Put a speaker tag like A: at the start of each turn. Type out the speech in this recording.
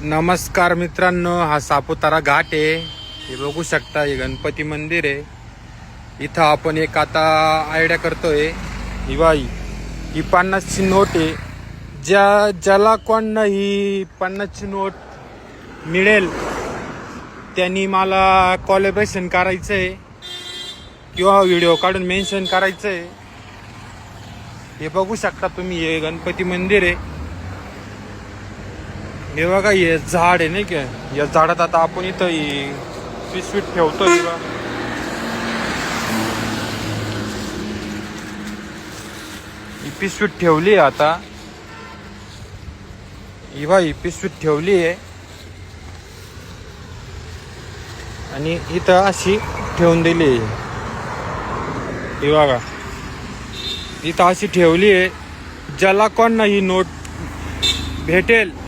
A: नमस्कार मित्रांनो, हा सापुतारा घाट आहे. हे बघू शकता, हे गणपती मंदिर आहे. इथं आपण एक आता आयडिया करतोय. ही बाई, ही 50ची नोट आहे. ज्याला कोण ही 50ची नोट मिळेल त्यांनी मला कोलॅबरेशन करायचंय किंवा व्हिडिओ काढून मेन्शन करायचंय. हे बघू शकता तुम्ही, हे गणपती मंदिर आहे. हे बघा, हे झाड आहे नाही का, या झाडात आता आपण इथं पिशवीत ठेवतो. ही पिशवीत ठेवली आहे आता. ही बाई पिशवीत ठेवली आहे आणि इथं अशी ठेवून दिली आहे. ही बघा, इथं अशी ठेवली आहे. ज्याला कोण ही नोट भेटेल